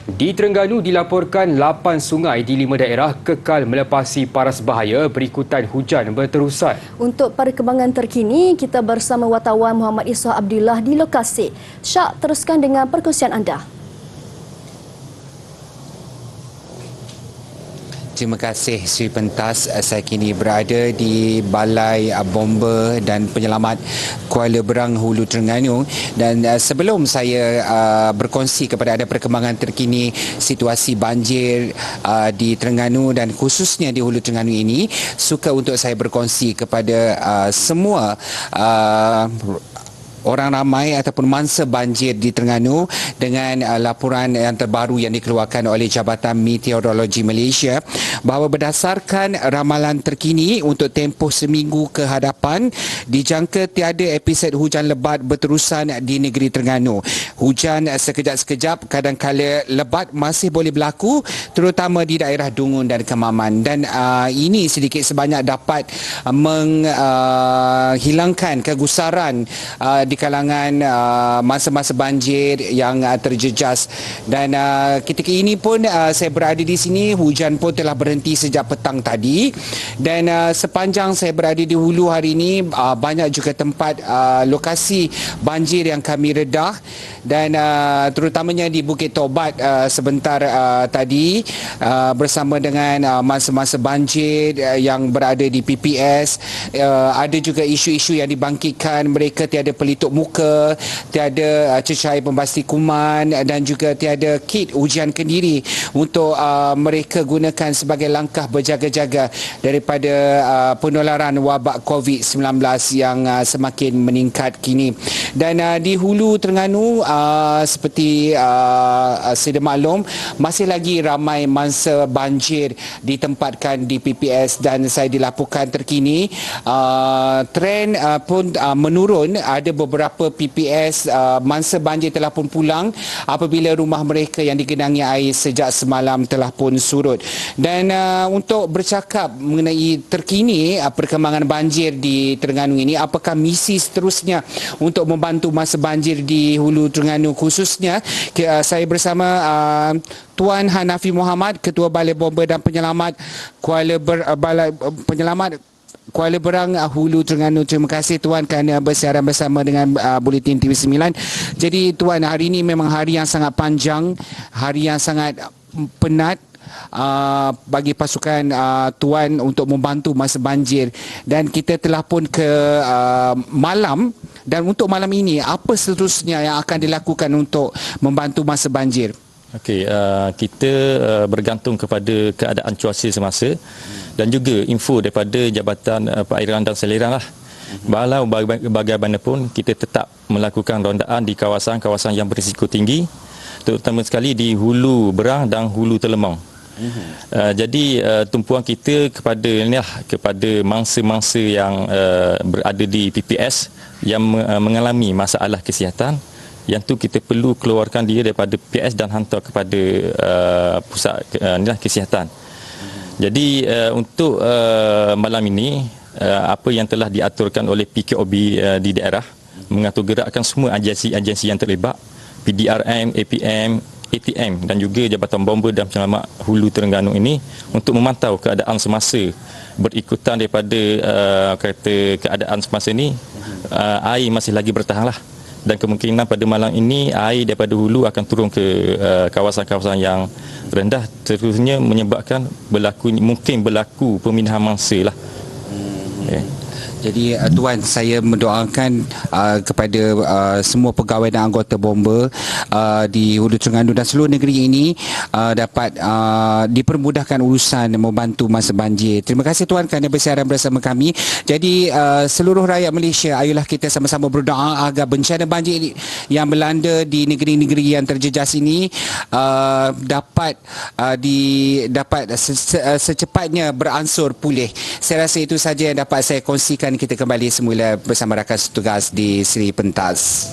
Di Terengganu dilaporkan 8 sungai di 5 daerah kekal melepasi paras bahaya berikutan hujan berterusan. Untuk perkembangan terkini, kita bersama wartawan Muhammad Ishak Abdullah di lokasi. Syak, teruskan dengan perkongsian anda. Terima kasih Sri Pentas. Saya kini berada di Balai Bomba dan Penyelamat Kuala Berang Hulu Terengganu, dan sebelum saya berkongsi kepada anda perkembangan terkini situasi banjir di Terengganu dan khususnya di Hulu Terengganu ini, suka untuk saya berkongsi kepada semua orang ramai ataupun mangsa banjir di Terengganu dengan laporan yang terbaru yang dikeluarkan oleh Jabatan Meteorologi Malaysia bahawa berdasarkan ramalan terkini untuk tempoh seminggu ke hadapan, dijangka tiada episod hujan lebat berterusan di negeri Terengganu. Hujan sekejap-sekejap, kadang-kala lebat masih boleh berlaku, terutama di daerah Dungun dan Kemaman, dan ini sedikit sebanyak dapat menghilangkan kegusaran di kalangan masa-masa banjir yang terjejas. Dan ketika ini pun saya berada di sini, hujan pun telah berhenti sejak petang tadi, dan sepanjang saya berada di Hulu hari ini, banyak juga tempat lokasi banjir yang kami redah, dan terutamanya di Bukit Tobat sebentar tadi bersama dengan masa-masa banjir yang berada di PPS. Ada juga isu-isu yang dibangkitkan, mereka tiada pelitup muka, tiada cecair pembasmi kuman, dan juga tiada kit ujian kendiri untuk mereka gunakan sebagai langkah berjaga-jaga daripada penularan wabak COVID-19 yang semakin meningkat kini. Dan di Hulu Terengganu, seperti sedia maklum, masih lagi ramai mangsa banjir ditempatkan di PPS, dan saya dilaporkan terkini trend pun menurun. Ada beberapa PPS mangsa banjir telah pun pulang apabila rumah mereka yang digenangi air sejak semalam telah pun surut. Dan untuk bercakap mengenai terkini perkembangan banjir di Terengganu ini, apakah misi seterusnya untuk membantu masa banjir di Hulu Terengganu khususnya, saya bersama Tuan Hanafi Muhammad, Ketua Balai Bomba dan Penyelamat Balai Penyelamat Kuala Berang Hulu Terengganu. Terima kasih Tuan kerana bersiaran bersama dengan Buletin TV9. Jadi Tuan, hari ini memang hari yang sangat panjang, hari yang sangat penat bagi pasukan Tuan untuk membantu masa banjir, dan kita telah pun ke malam. Dan untuk malam ini, apa seterusnya yang akan dilakukan untuk membantu masa banjir? Okey, kita bergantung kepada keadaan cuaca semasa dan juga info daripada Jabatan Perairan dan Seliran lah. Walau bagaimanapun, kita tetap melakukan rondaan di kawasan-kawasan yang berisiko tinggi, terutama sekali di Hulu Berang dan Hulu Telemong. Jadi tumpuan kita kepada mangsa-mangsa yang berada di PPS yang mengalami masalah kesihatan, yang tu kita perlu keluarkan dia daripada PPS dan hantar kepada pusat kesihatan. Jadi untuk malam ini, apa yang telah diaturkan oleh PKOB di daerah, mengatur gerakkan semua agensi-agensi yang terlibat, PDRM, APM, ATM dan juga Jabatan Bomba dan Penyelamat Hulu Terengganu ini, untuk memantau keadaan semasa berikutan daripada keadaan semasa ini. Air masih lagi bertahanlah, dan kemungkinan pada malam ini air daripada hulu akan turun ke kawasan-kawasan yang rendah, terusnya menyebabkan mungkin berlaku pemindahan mangsa lah. Okay. Jadi Tuan, saya mendoakan kepada semua pegawai dan anggota bomba di Hulu Terengganu dan seluruh negeri ini dapat dipermudahkan urusan membantu masa banjir. Terima kasih Tuan kerana bersiaran bersama kami. Jadi seluruh rakyat Malaysia, ayolah kita sama-sama berdoa agar bencana banjir yang melanda di negeri-negeri yang terjejas ini dapat secepatnya beransur pulih. Saya rasa itu saja yang dapat saya kongsikan. Kita kembali semula bersama rakan tugas di Sri Pentas.